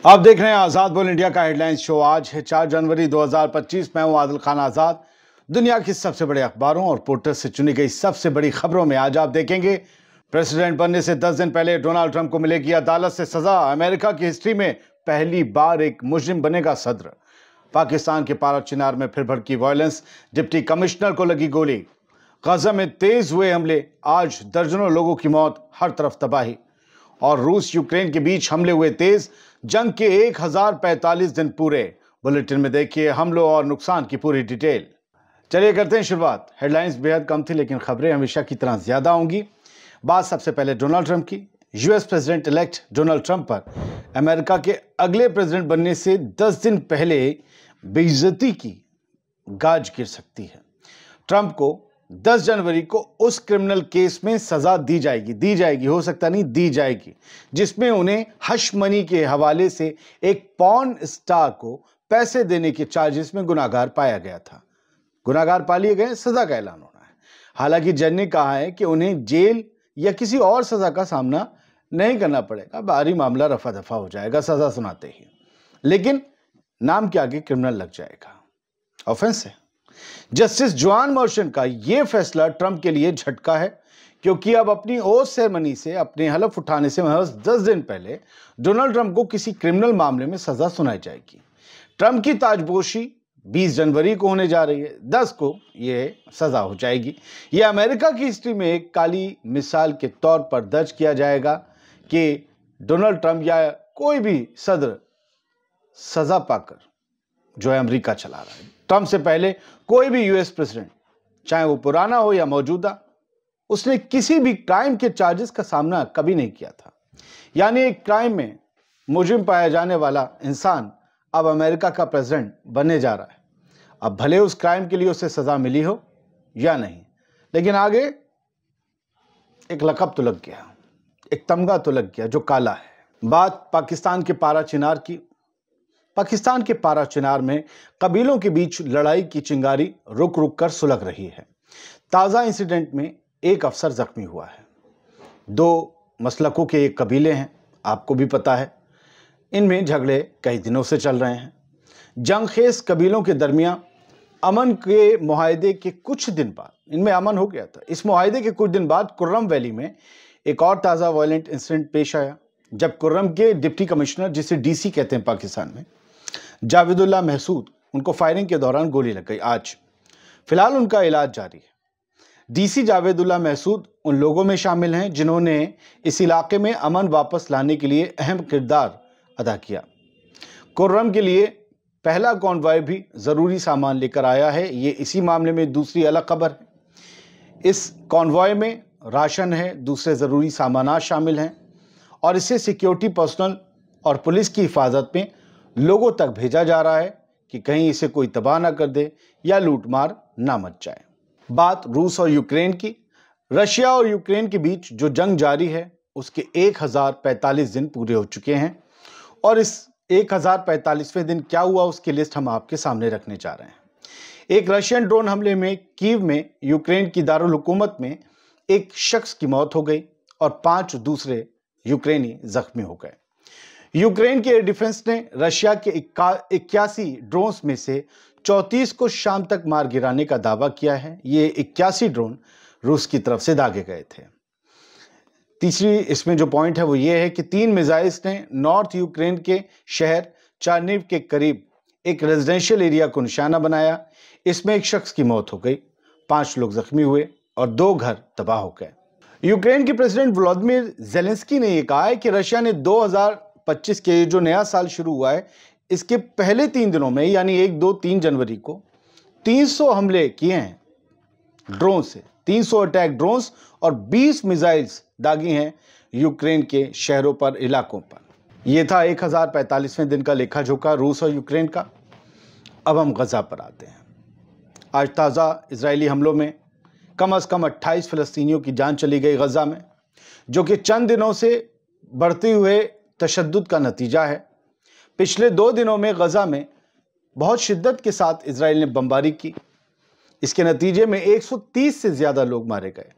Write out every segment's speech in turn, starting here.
आप देख रहे हैं आजाद बोल इंडिया का हेडलाइंस शो। आज है 4 जनवरी 2025। मैं हूं आदिल खान आजाद। दुनिया की सबसे बड़े अखबारों और पोर्टल से चुनी गई सबसे बड़ी खबरों में आज आप देखेंगे, प्रेसिडेंट बनने से 10 दिन पहले डोनाल्ड ट्रंप को मिलेगी अदालत से सजा। अमेरिका की हिस्ट्री में पहली बार एक मुजरिम बनेगा सदर। पाकिस्तान के पारा चिनार में फिर भड़की वायलेंस, डिप्टी कमिश्नर को लगी गोली। गजा में तेज हुए हमले, आज दर्जनों लोगों की मौत, हर तरफ तबाही। और रूस यूक्रेन के बीच हमले हुए तेज, जंग के 1045 दिन पूरे। बुलेटिन में देखिए हमलों और नुकसान की पूरी डिटेल। चलिए करते हैं शुरुआत। हेडलाइंस बेहद कम थी लेकिन खबरें हमेशा की तरह ज्यादा होंगी। बात सबसे पहले डोनाल्ड ट्रंप की। US president elect Donald Trump पर अमेरिका के अगले प्रेसिडेंट बनने से 10 दिन पहले बेइज्जती की गाज गिर सकती है। ट्रंप को 10 जनवरी को उस क्रिमिनल केस में सजा दी जाएगी, हो सकता नहीं दी जाएगी, जिसमें उन्हें हश मनी के हवाले से एक पॉर्न स्टार को पैसे देने के चार्जेस में गुनाहगार पाया गया था। गुनाहगार पा लिए गए, सजा का ऐलान होना है। हालांकि जज ने कहा है कि उन्हें जेल या किसी और सजा का सामना नहीं करना पड़ेगा, बाहरी मामला रफा दफा हो जाएगा सजा सुनाते ही, लेकिन नाम के आगे क्रिमिनल लग जाएगा, ऑफेंस है। जस्टिस जॉन मर्चेंट का यह फैसला ट्रंप के लिए झटका है, क्योंकि अब अपनी ओथ सेरेमनी से, अपने हलफ उठाने से महज 10 दिन पहले डोनाल्ड ट्रंप को किसी क्रिमिनल मामले में सजा सुनाई जाएगी। ट्रंप की ताजपोशी 20 जनवरी को होने जा रही है, 10 को यह सजा हो जाएगी। यह अमेरिका की हिस्ट्री में एक काली मिसाल के तौर पर दर्ज किया जाएगा कि डोनाल्ड ट्रंप या कोई भी सदर सजा पाकर जो है अमेरिका चला रहा है। ट्रंप से पहले कोई भी यूएस प्रेसिडेंट, चाहे वो पुराना हो या मौजूदा, उसने किसी भी क्राइम के चार्जेस का सामना कभी नहीं किया था। यानी एक क्राइम में मुजरिम पाया जाने वाला इंसान अब अमेरिका का प्रेसिडेंट बनने जा रहा है। अब भले उस क्राइम के लिए उसे सजा मिली हो या नहीं, लेकिन आगे एक लक़ब तो लग गया, एक तमगा तो लग गया जो काला है। बात पाकिस्तान के पारा चिनार की। पाकिस्तान के पारा चिनार में कबीलों के बीच लड़ाई की चिंगारी रुक रुक कर सुलग रही है। ताज़ा इंसिडेंट में एक अफसर जख्मी हुआ है। 2 मसलकों के एक कबीले हैं, आपको भी पता है। इनमें झगड़े कई दिनों से चल रहे हैं। जंगखेज कबीलों के दरमियान अमन के मुआहदे के कुछ दिन बाद इनमें अमन हो गया था। इस मुआहदे के कुछ दिन बाद कुर्रम वैली में एक और ताज़ा वायलेंट इंसिडेंट पेश आया, जब कुर्रम के डिप्टी कमिश्नर, जिसे डीसी कहते हैं पाकिस्तान में, जावेदुल्लाह महसूद, उनको फायरिंग के दौरान गोली लग गई। आज फिलहाल उनका इलाज जारी है। डीसी जावेदुल्लाह महसूद उन लोगों में शामिल हैं जिन्होंने इस इलाके में अमन वापस लाने के लिए अहम किरदार अदा किया। कुर्रम के लिए पहला कॉन्वॉय भी ज़रूरी सामान लेकर आया है। ये इसी मामले में दूसरी अलग खबर है। इस कॉन्वॉय में राशन है, दूसरे ज़रूरी सामानात शामिल हैं और इसे सिक्योरिटी पर्सनल और पुलिस की हिफाजत में लोगों तक भेजा जा रहा है कि कहीं इसे कोई तबाह ना कर दे या लूटमार ना मच जाए। बात रूस और यूक्रेन की। रशिया और यूक्रेन के बीच जो जंग जारी है उसके 1045 दिन पूरे हो चुके हैं और इस 1045वें दिन क्या हुआ उसकी लिस्ट हम आपके सामने रखने जा रहे हैं। एक रशियन ड्रोन हमले में कीव में यूक्रेन की दारुल हुकूमत में एक शख्स की मौत हो गई और 5 दूसरे यूक्रेनी जख्मी हो गए। यूक्रेन के एयर डिफेंस ने रशिया के 81 ड्रोन्स में से 34 को शाम तक मार गिराने का दावा किया है। ये 81 ड्रोन रूस की तरफ से दागे गए थे। तीसरी इसमें जो पॉइंट है वो ये है कि 3 मिसाइल्स ने नॉर्थ यूक्रेन के शहर चार्निव के करीब एक रेजिडेंशियल एरिया को निशाना बनाया। इसमें एक शख्स की मौत हो गई, 5 लोग जख्मी हुए और 2 घर तबाह हो गए। यूक्रेन के प्रेसिडेंट व्लादिमीर ज़ेलेंस्की ने यह कहा है कि रशिया ने 2025 के जो नया साल शुरू हुआ है इसके पहले 3 दिनों में, यानी 1, 2, 3 जनवरी को 300 हमले किए हैं ड्रोन से। 300 अटैक ड्रोन्स और 20 मिसाइल्स दागी हैं यूक्रेन के शहरों पर, इलाकों पर। यह था 1045वें दिन का लेखा जोखा रूस और यूक्रेन का। अब हम गजा पर आते हैं। आज ताज़ा इजरायली हमलों में कम से कम 28 फ़लस्तीनियों की जान चली गई गजा में, जो कि चंद दिनों से बढ़ते हुए तशद्दुद का नतीजा है। पिछले 2 दिनों में गजा में बहुत शिद्दत के साथ इजराइल ने बमबारी की। इसके नतीजे में 130 से ज़्यादा लोग मारे गए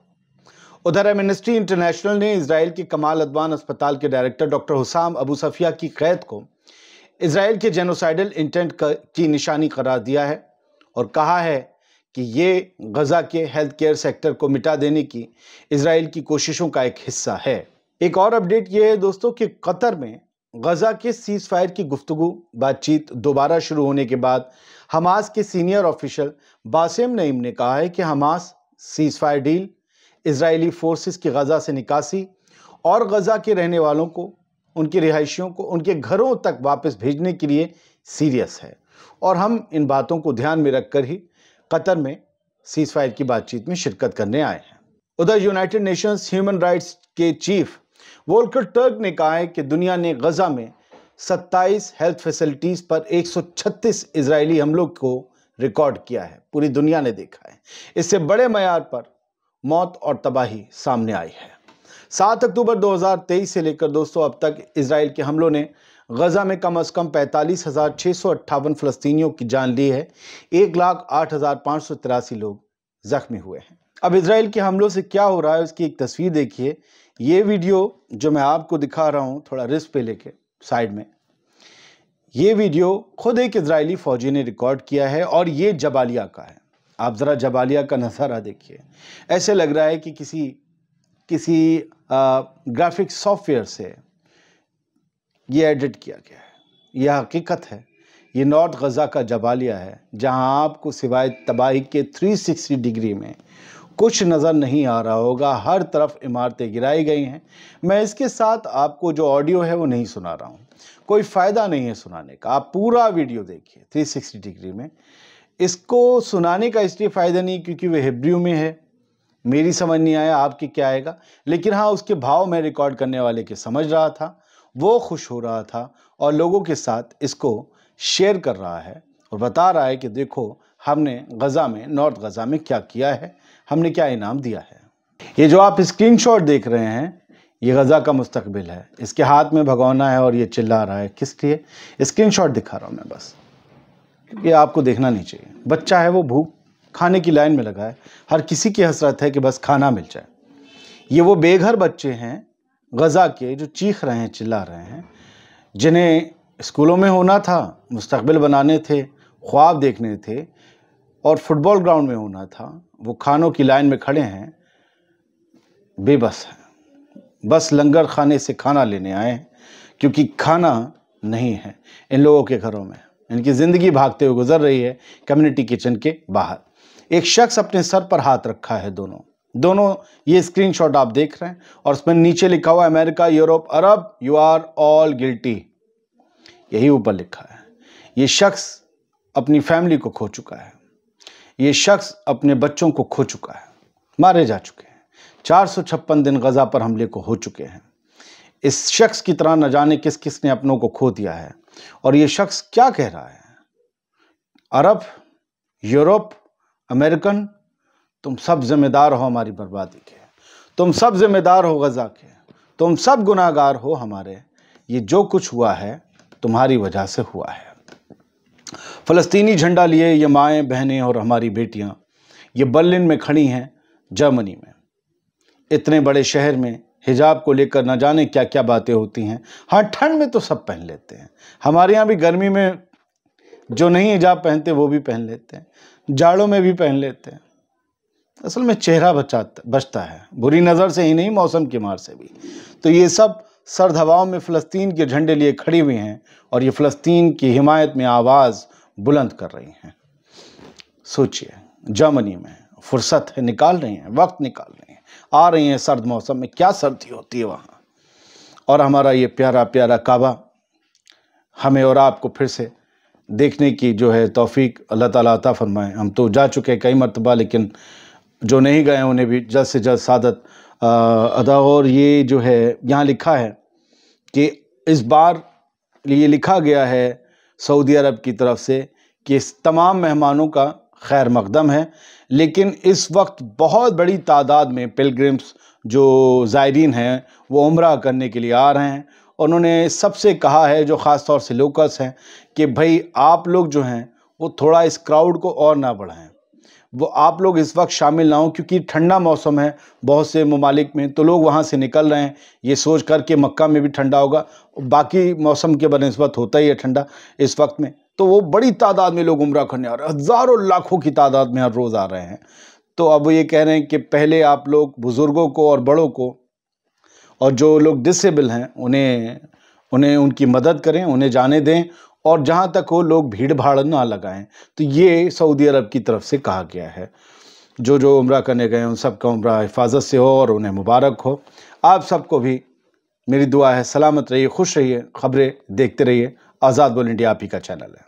उधर एमनेस्टी इंटरनेशनल ने इसराइल के कमाल अदवान अस्पताल के डायरेक्टर डॉक्टर हुसाम अबू सफिया की कैद को इसराइल के जेनोसाइडल इंटेंट की निशानी करार दिया है और कहा है कि ये गजा के हेल्थ केयर सेक्टर को मिटा देने की इसराइल की कोशिशों का एक हिस्सा है। एक और अपडेट ये है दोस्तों कि कतर में गजा के सीज फायर की गुफ्तगू बातचीत दोबारा शुरू होने के बाद हमास के सीनियर ऑफिशियल बासिम नईम ने कहा है कि Hamas cease fire deal, Israeli forces की गजा से निकासी और गजा के रहने वालों को, उनके रिहायशियों को उनके घरों तक वापस भेजने के लिए सीरियस है और हम इन बातों को ध्यान में रखकर ही कतर में सीज फायर की बातचीत में शिरकत करने आए हैं। उधर यूनाइटेड नेशंस ह्यूमन राइट्स के चीफ वोल्कर टर्क ने कहा है कि दुनिया ने गजा में 27 हेल्थ फैसिलिटीज पर 136 इजरायली हमलों को रिकॉर्ड किया है। पूरी दुनिया ने देखा है। इससे बड़े मयार पर मौत और तबाही सामने आई है। 7 अक्टूबर 2023 से लेकर दोस्तों अब तक इजराइल के हमलों ने गजा में कम से कम 45,658 फलस्तीनियों की जान ली है। 1,08,583 लोग जख्मी हुए हैं। अब इजराइल के हमलों से क्या हो रहा है उसकी एक तस्वीर देखिए। ये वीडियो जो मैं आपको दिखा रहा हूँ थोड़ा रिस्क पे लेके साइड में, ये वीडियो खुद एक इजरायली फौजी ने रिकॉर्ड किया है और ये जबालिया का है। आप ज़रा जबालिया का नज़ारा देखिए। ऐसे लग रहा है कि किसी ग्राफिक सॉफ्टवेयर से ये एडिट किया गया है। यह हकीकत है। ये नॉर्थ गजा का जबालिया है जहां आपको सिवाय तबाही के 360 डिग्री में कुछ नज़र नहीं आ रहा होगा। हर तरफ इमारतें गिराई गई हैं। मैं इसके साथ आपको जो ऑडियो है वो नहीं सुना रहा हूँ, कोई फ़ायदा नहीं है सुनाने का। आप पूरा वीडियो देखिए 360 डिग्री में। इसको सुनाने का इसलिए फ़ायदा नहीं क्योंकि वह हिब्रू में है, मेरी समझ नहीं आया, आपकी क्या आएगा। लेकिन हाँ, उसके भाव मैं रिकॉर्ड करने वाले के समझ रहा था, वो खुश हो रहा था और लोगों के साथ इसको शेयर कर रहा है और बता रहा है कि देखो हमने गजा में, नॉर्थ गजा में क्या किया है, हमने क्या इनाम दिया है। ये जो आप स्क्रीनशॉट देख रहे हैं ये गजा का मुस्तकबिल है। इसके हाथ में भगोना है और ये चिल्ला रहा है। किस लिए? स्क्रीनशॉट दिखा रहा हूँ मैं बस, क्योंकि आपको देखना नहीं चाहिए। बच्चा है वो भूख खाने की लाइन में लगा है। हर किसी की हसरत है कि बस खाना मिल जाए। ये वो बेघर बच्चे हैं गजा के जो चीख रहे हैं, चिल्ला रहे हैं, जिन्हें स्कूलों में होना था, मुस्तकबिल बनाने थे, ख्वाब देखने थे और फुटबॉल ग्राउंड में होना था। वो खानों की लाइन में खड़े हैं, बेबस हैं, बस लंगर खाने से खाना लेने आए हैं क्योंकि खाना नहीं है इन लोगों के घरों में। इनकी ज़िंदगी भागते हुए गुजर रही है कम्युनिटी किचन के बाहर। एक शख्स अपने सर पर हाथ रखा है, दोनों ये स्क्रीनशॉट आप देख रहे हैं और उसमें नीचे लिखा हुआ America, Europe, Arab, you are all guilty, यही ऊपर लिखा है। ये शख्स अपनी फैमिली को खो चुका है। ये शख्स अपने बच्चों को खो चुका है, मारे जा चुके हैं। 456 दिन गजा पर हमले को हो चुके हैं। इस शख्स की तरह न जाने किस किस ने अपनों को खो दिया है। और ये शख्स क्या कह रहा है? अरब, यूरोप, अमेरिकन, तुम सब जिम्मेदार हो हमारी बर्बादी के, तुम सब जिम्मेदार हो गजा के, तुम सब गुनाहगार हो हमारे। ये जो कुछ हुआ है तुम्हारी वजह से हुआ है। फ़लस्तीनी झंडा लिए ये माएँ, बहनें और हमारी बेटियां ये बर्लिन में खड़ी हैं, जर्मनी में। इतने बड़े शहर में हिजाब को लेकर न जाने क्या क्या बातें होती हैं। हाँ, ठंड में तो सब पहन लेते हैं। हमारे यहाँ भी गर्मी में जो नहीं हिजाब पहनते वो भी पहन लेते हैं, जाड़ों में भी पहन लेते हैं। असल में चेहरा बचता है, बुरी नज़र से ही नहीं, मौसम की मार से भी। तो ये सब सर्द हवाओं में फ़लस्तीन के झंडे लिए खड़ी हुई हैं और ये फ़लस्तीन की हिमायत में आवाज़ बुलंद कर रही हैं। सोचिए, जर्मनी में फुर्सत है, निकाल रही हैं, वक्त निकाल रही हैं, आ रही हैं सर्द मौसम में। क्या सर्दी होती है वहाँ। और हमारा ये प्यारा प्यारा काबा हमें और आपको फिर से देखने की जो है तौफीक अल्लाह ताला अता फरमाए। हम तो जा चुके हैं कई मरतबा, लेकिन जो नहीं गए उन्हें भी जल्द से जल्द सादत अदा। और ये जो है यहाँ लिखा है कि इस बार ये लिखा गया है सऊदी अरब की तरफ से कि इस तमाम मेहमानों का खैर मकदम है, लेकिन इस वक्त बहुत बड़ी तादाद में पिलग्रिम्स जो ज़ायरीन हैं वो उम्रा करने के लिए आ रहे हैं। उन्होंने सबसे कहा है, जो ख़ास तौर से लोकल्स हैं, कि भाई आप लोग जो हैं वो थोड़ा इस क्राउड को और ना बढ़ाएं। वो आप लोग इस वक्त शामिल ना हो, क्योंकि ठंडा मौसम है बहुत से ममालिक में, तो लोग वहाँ से निकल रहे हैं ये सोच कर के मक्का में भी ठंडा होगा, बाकी मौसम के बनिस्बत होता ही है ठंडा इस वक्त में। तो वो बड़ी तादाद में लोग उम्रा करने आ रहे हैं, हज़ारों लाखों की तादाद में हर रोज़ आ रहे हैं। तो अब वो ये कह रहे हैं कि पहले आप लोग बुज़ुर्गों को और बड़ों को और जो लोग डिसेबल हैं उन्हें उनकी मदद करें, उन्हें जाने दें, और जहाँ तक हो लोग भीड़ भाड़ ना लगाएं। तो ये सऊदी अरब की तरफ से कहा गया है। जो जो उम्रा करने गए उन सब का उम्रा हिफाजत से हो और उन्हें मुबारक हो। आप सबको भी मेरी दुआ है, सलामत रहिए, खुश रहिए, खबरें देखते रहिए। आज़ाद बोल इंडिया आप ही का चैनल है।